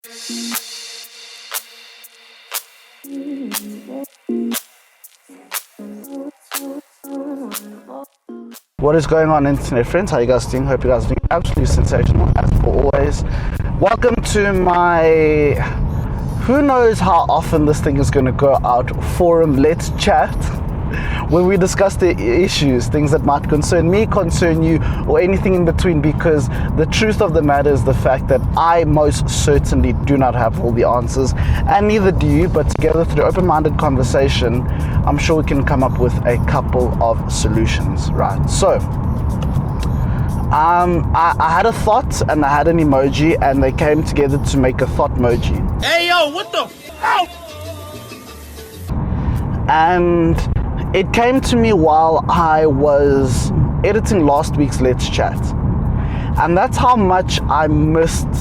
What is going on, internet friends? How you guys doing? Hope you guys are doing absolutely sensational as always. Welcome to my, who knows how often this thing is going to go out, forum Let's Chat, where we discuss the issues, things that might concern me, concern you, or anything in between, because the truth of the matter is the fact that I most certainly do not have all the answers, and neither do you, but together through open-minded conversation, I'm sure we can come up with a couple of solutions, right? So, I had a thought and I had an emoji, and they came together to make a thought emoji. Hey yo, what the fuck? And it came to me while I was editing last week's Let's Chat. And that's how much I missed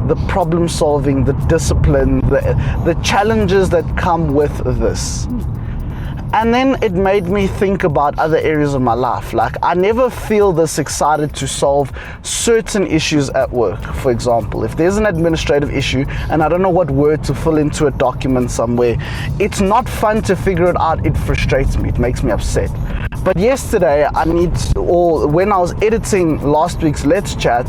the problem solving, the discipline, the challenges that come with this. And then it made me think about other areas of my life. Like, I never feel this excited to solve certain issues at work. For example, if there's an administrative issue and I don't know what word to fill into a document somewhere, it's not fun to figure it out. It frustrates me. It makes me upset. But yesterday, when I was editing last week's Let's Chat,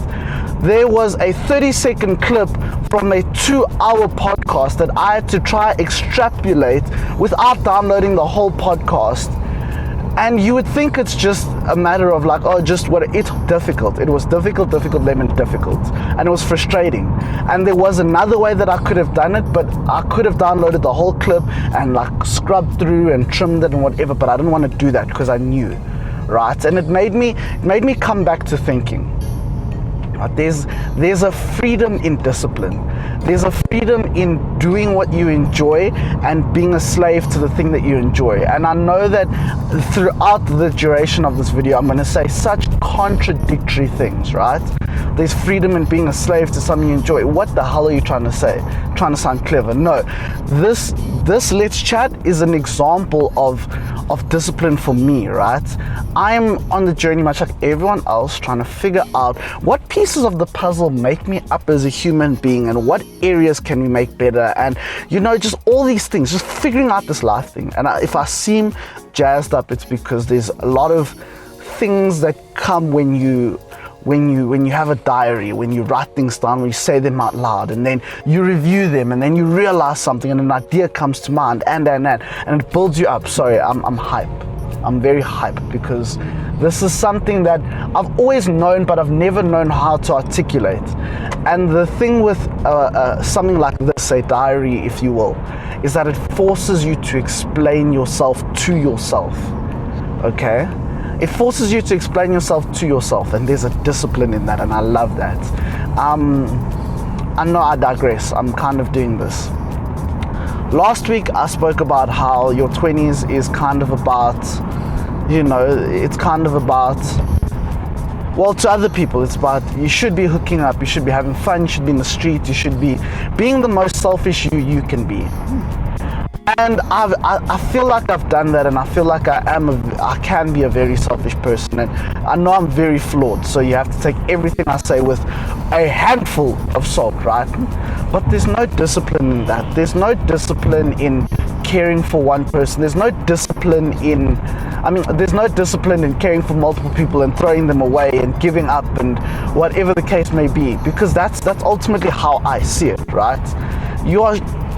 there was a 30-second clip from a 2-hour podcast that I had to try extrapolate without downloading the whole podcast. And you would think it's just a matter of like, oh, just what it's difficult. It was difficult, and it was frustrating. And there was another way that I could have done it, but I could have downloaded the whole clip and like scrubbed through and trimmed it and whatever, but I didn't want to do that because I knew, right? And it made me come back to thinking. There's a freedom in discipline. There's a freedom in doing what you enjoy and being a slave to the thing that you enjoy. And I know that throughout the duration of this video, I'm going to say such contradictory things, right? There's freedom in being a slave to something you enjoy. What the hell are you trying to say? Trying to sound clever? No. This Let's Chat is an example of discipline for me, right? I'm on the journey much like everyone else, trying to figure out what pieces of the puzzle make me up as a human being and what areas can we make better, and just all these things, just figuring out this life thing. And if I seem jazzed up, it's because there's a lot of things that come when you have a diary, when you write things down, when you say them out loud, and then you review them, and then you realize something, and an idea comes to mind, and it builds you up. Sorry, I'm hype. I'm very hype because this is something that I've always known, but I've never known how to articulate. And the thing with something like this, a diary, if you will, is that it forces you to explain yourself to yourself. Okay? It forces you to explain yourself to yourself, and there's a discipline in that, and I love that. I know I digress. I'm kind of doing this. Last week I spoke about how your 20s is kind of about, it's kind of about, well, to other people, it's about you should be hooking up, you should be having fun, you should be in the street, you should be being the most selfish you can be. And I feel like I've done that, and I feel like I can be a very selfish person, and I know I'm very flawed, so you have to take everything I say with a handful of salt, right? But there's no discipline in that. There's no discipline in caring for one person. There's no discipline in caring for multiple people and throwing them away and giving up and whatever the case may be, because that's ultimately how I see it, right?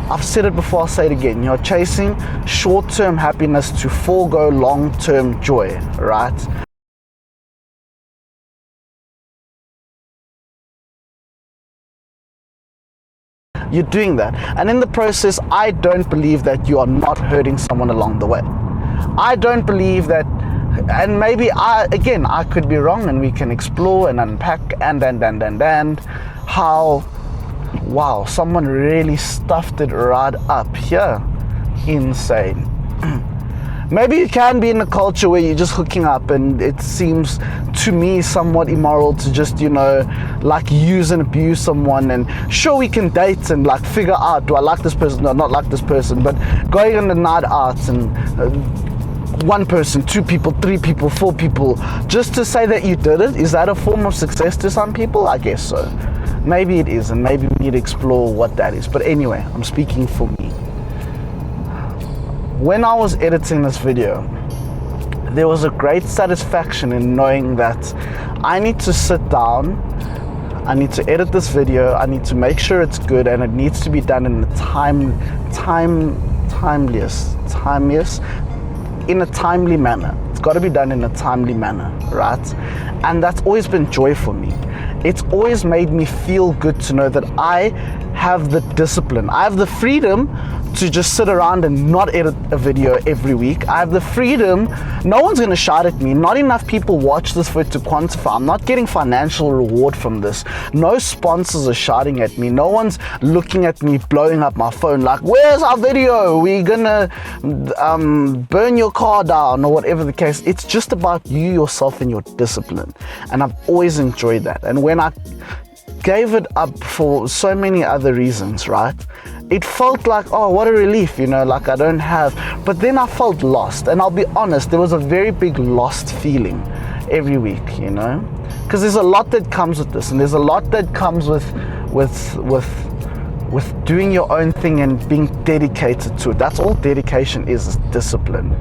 I've said it before, I'll say it again. You're chasing short-term happiness to forego long-term joy, right? You're doing that. And in the process, I don't believe that you are not hurting someone along the way. I don't believe that, and maybe I could be wrong, and we can explore and unpack and how, wow, someone really stuffed it right up here. Insane. Maybe you can be in a culture where you're just hooking up, and it seems to me somewhat immoral to just, like use and abuse someone. And sure, we can date and like figure out, do I like this person or not like this person? But going on the night out and one person, 2 people, 3 people, 4 people, just to say that you did it, is that a form of success to some people? I guess so. Maybe it is, and maybe we need to explore what that is. But anyway, I'm speaking for me. When I was editing this video, there was a great satisfaction in knowing that I need to sit down, I need to edit this video, I need to make sure it's good, and it needs to be done in a in a timely manner. It's got to be done in a timely manner, right? And that's always been joy for me. It's always made me feel good to know that I have the discipline. I have the freedom to just sit around and not edit a video every week. I have the freedom. No one's going to shout at me. Not enough people watch this for it to quantify. I'm not getting financial reward from this. No sponsors are shouting at me. No one's looking at me blowing up my phone like, where's our video? We're gonna burn your car down, or whatever the case. It's just about you, yourself, and your discipline. And I've always enjoyed that. And when I gave it up for so many other reasons, right? It felt like, oh, what a relief, like I don't have. But then I felt lost. And I'll be honest, there was a very big lost feeling every week, because there's a lot that comes with this, and there's a lot that comes with doing your own thing and being dedicated to it. That's all dedication is discipline,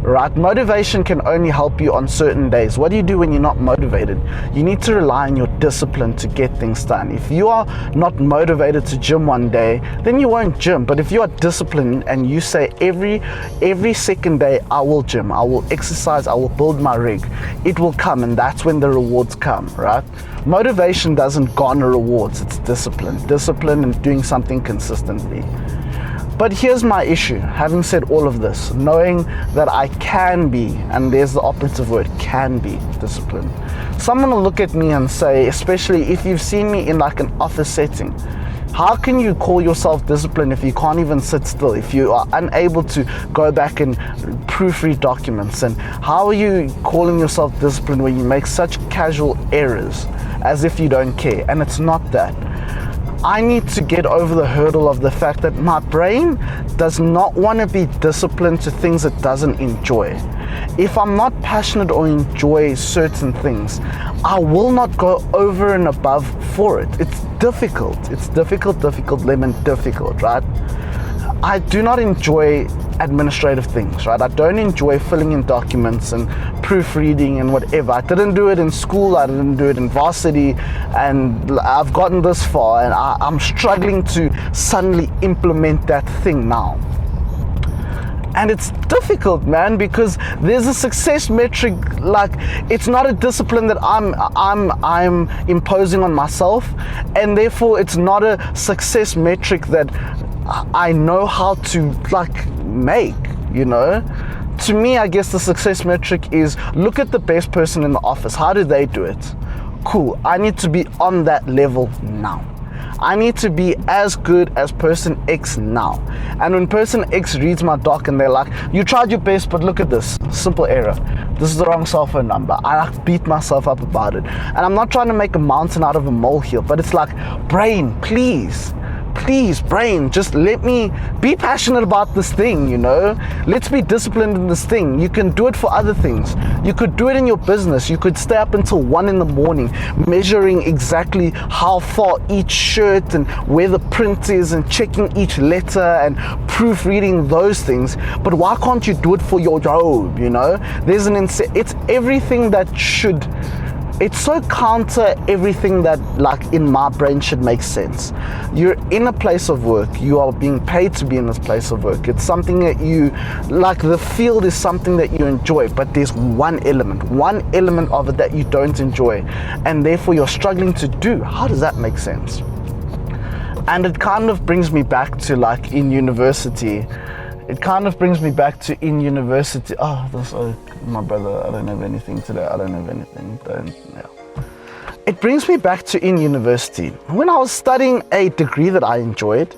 right? Motivation can only help you on certain days. What do you do when you're not motivated? You need to rely on your discipline to get things done. If you are not motivated to gym one day, then you won't gym. But if you are disciplined and you say every second day, I will gym, I will exercise, I will build my rig, it will come, and that's when the rewards come, right? Motivation doesn't garner rewards, it's discipline and doing something consistently. But here's my issue, having said all of this, knowing that I can be, and there's the operative word, can be disciplined. Someone will look at me and say, especially if you've seen me in like an office setting, how can you call yourself disciplined if you can't even sit still, if you are unable to go back and proofread documents? And how are you calling yourself disciplined when you make such casual errors as if you don't care? And it's not that. I need to get over the hurdle of the fact that my brain does not want to be disciplined to things it doesn't enjoy. If I'm not passionate or enjoy certain things, I will not go over and above for it. It's difficult, lemon difficult, right? I do not enjoy administrative things, right? I don't enjoy filling in documents and proofreading and whatever. I didn't do it in school, I didn't do it in varsity, and I've gotten this far, and I'm struggling to suddenly implement that thing now. And it's difficult, man, because there's a success metric. Like, it's not a discipline that I'm imposing on myself, and therefore it's not a success metric that I know how to make, To me, I guess the success metric is, look at the best person in the office. How do they do it? Cool. I need to be on that level now. I need to be as good as person X now. And when person X reads my doc and they're like, you tried your best, but look at this, simple error. This is the wrong cell phone number. I beat myself up about it. And I'm not trying to make a mountain out of a molehill, but it's like, brain, please, brain, just let me be passionate about this thing, Let's be disciplined in this thing. You can do it for other things. You could do it in your business. You could stay up until 1 a.m, measuring exactly how far each shirt and where the print is and checking each letter and proofreading those things. But why can't you do it for your job, There's it's everything that should... It's so counter everything that, in my brain should make sense. You're in a place of work. You are being paid to be in this place of work. It's something that you, the field is something that you enjoy, but there's one element of it that you don't enjoy, and therefore you're struggling to do. How does that make sense? And it kind of brings me back to, in university. Oh, my brother, I don't have anything today. It brings me back to in university. When I was studying a degree that I enjoyed,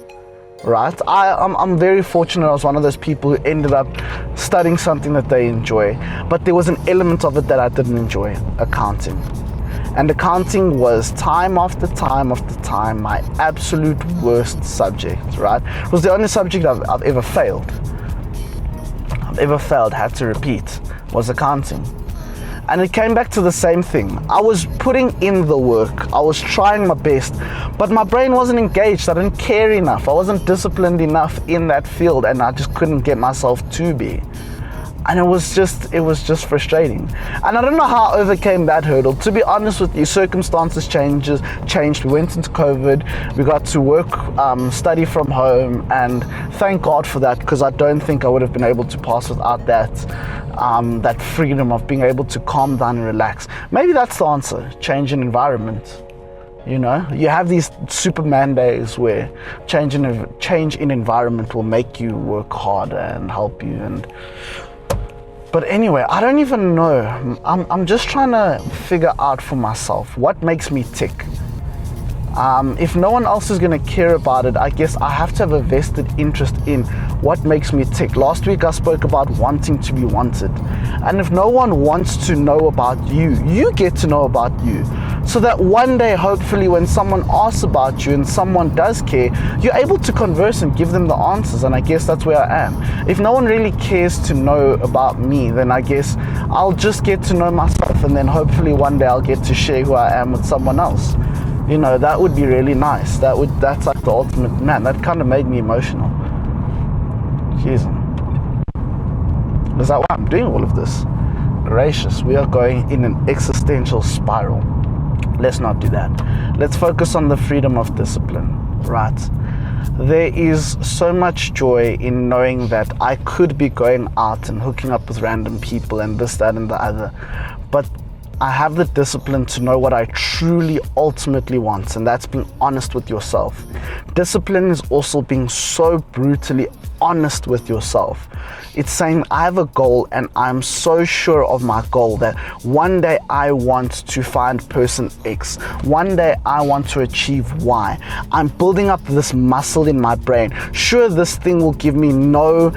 right? I'm very fortunate. I was one of those people who ended up studying something that they enjoy. But there was an element of it that I didn't enjoy, accounting. And accounting was time after time my absolute worst subject, right? It was the only subject I've ever failed. Had to repeat, was accounting. And it came back to the same thing. I was putting in the work. I was trying my best, but my brain wasn't engaged. I didn't care enough. I wasn't disciplined enough in that field, and I just couldn't get myself to be. And it was just frustrating. And I don't know how I overcame that hurdle. To be honest with you, circumstances changed. We went into COVID. We got to work, study from home, and thank God for that, because I don't think I would have been able to pass without that freedom of being able to calm down and relax. Maybe that's the answer: change in environment. You know, you have these Superman days where change in environment will make you work harder and help you. But anyway, I don't even know. I'm just trying to figure out for myself what makes me tick. If no one else is going to care about it, I guess I have to have a vested interest in what makes me tick. Last week I spoke about wanting to be wanted. And if no one wants to know about you, you get to know about you. So that one day, hopefully, when someone asks about you and someone does care, you're able to converse and give them the answers. And I guess that's where I am. If no one really cares to know about me, then I guess I'll just get to know myself, and then hopefully one day I'll get to share who I am with someone else. You know, that would be really nice. That's like the ultimate, man, that kind of made me emotional. Jeez. Is that why I'm doing all of this? Gracious, we are going in an existential spiral. Let's not do that. Let's focus on the freedom of discipline, right? There is so much joy in knowing that I could be going out and hooking up with random people and this, that, and the other, but I have the discipline to know what I truly ultimately want, and that's being honest with yourself. Discipline is also being so brutally honest with yourself. It's saying, I have a goal and I'm so sure of my goal that one day I want to find person X. One day I want to achieve Y. I'm building up this muscle in my brain. Sure, this thing will give me no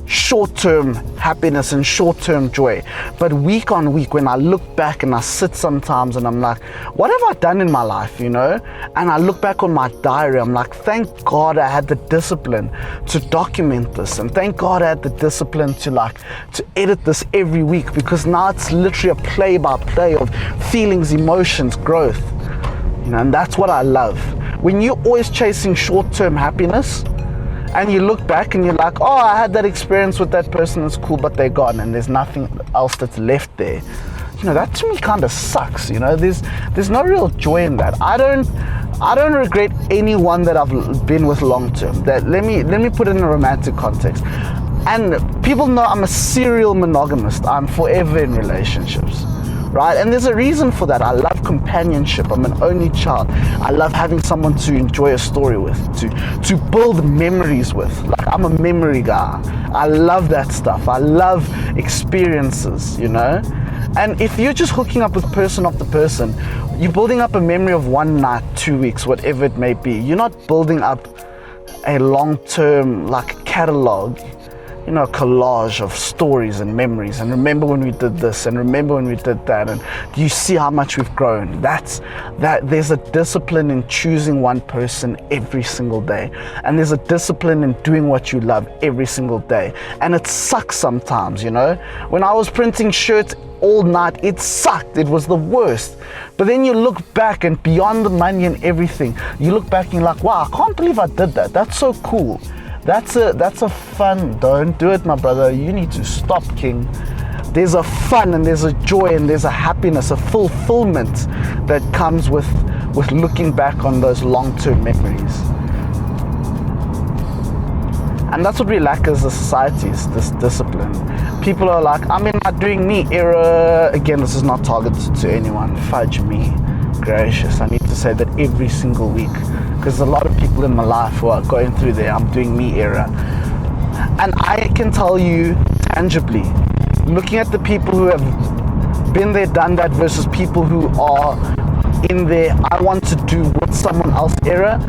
short-term happiness and short-term joy, but week on week, when I look back and I sit sometimes and I'm like, what have I done in my life, you know? And I look back on my diary, I'm like, thank God I had the discipline to document this, and thank God I had the discipline to edit this every week, because now it's literally a play-by-play of feelings, emotions, growth, you know. And that's what I love. When you're always chasing short-term happiness, and you look back and you're like, oh, I had that experience with that person, it's cool, but they're gone and there's nothing else that's left there. You know, that to me kind of sucks, you know. There's no real joy in that. I don't regret anyone that I've been with long term. That let me put it in a romantic context. And people know I'm a serial monogamist. I'm forever in relationships. Right? And there's a reason for that. I love companionship. I'm an only child. I love having someone to enjoy a story with, to build memories with. Like, I'm a memory guy. I love that stuff. I love experiences, you know? And if you're just hooking up with person after person, you're building up a memory of 1 night, 2 weeks, whatever it may be. You're not building up a long-term, catalog, you know, collage of stories and memories, and remember when we did this, and remember when we did that, and do you see how much we've grown? There's a discipline in choosing one person every single day, and there's a discipline in doing what you love every single day. And it sucks sometimes, you know. When I was printing shirts all night, it sucked. It was the worst. But then you look back, and beyond the money and everything, you look back and you're like, wow, I can't believe I did that. That's so cool. That's a fun. Don't do it, my brother. You need to stop, King. There's a fun and there's a joy and there's a happiness, a fulfillment that comes with looking back on those long-term memories. And that's what we lack as a society, is this discipline. People are like, I'm in my doing me era. Again, this is not targeted to anyone. Fudge me. Gracious. I need to say that every single week, because a lot of people in my life who are going through their I'm doing me era. And I can tell you tangibly, looking at the people who have been there, done that, versus people who are in their I want to do with someone else era,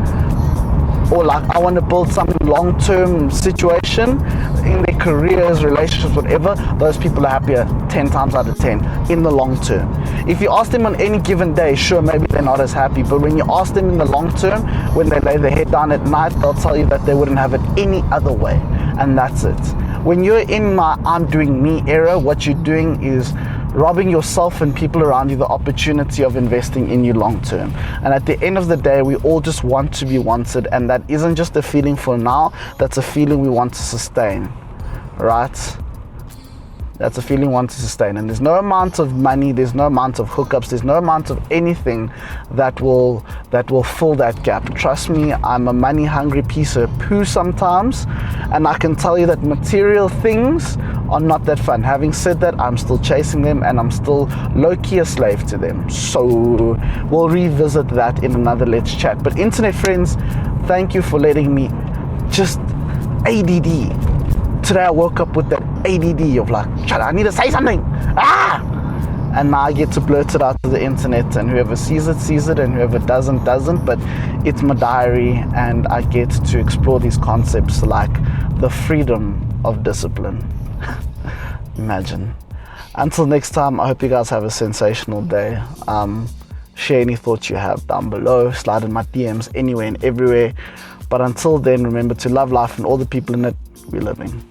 or I want to build some long-term situation in their careers, relationships, whatever, those people are happier 10 times out of 10 in the long term. If you ask them on any given day, sure, maybe they're not as happy, but when you ask them in the long term, when they lay their head down at night, they'll tell you that they wouldn't have it any other way, and that's it. When you're in my I'm doing me era, what you're doing is robbing yourself and people around you the opportunity of investing in you long term. And at the end of the day, we all just want to be wanted, and that isn't just a feeling for now, that's a feeling we want to sustain, right? That's a feeling we want to sustain, and there's no amount of money, there's no amount of hookups, there's no amount of anything that will fill that gap. Trust me, I'm a money hungry piece of poo sometimes, and I can tell you that material things are not that fun. Having said that, I'm still chasing them, and I'm still low-key a slave to them. So we'll revisit that in another Let's Chat. But internet friends, thank you for letting me just ADD. Today I woke up with that ADD of like, I need to say something. And now I get to blurt it out to the internet, and whoever sees it, and whoever doesn't. But it's my diary, and I get to explore these concepts like the freedom of discipline. Imagine. Until next time, I hope you guys have a sensational day. Share any thoughts you have down below. Slide in my DMs anywhere and everywhere. But until then, remember to love life and all the people in it we're living.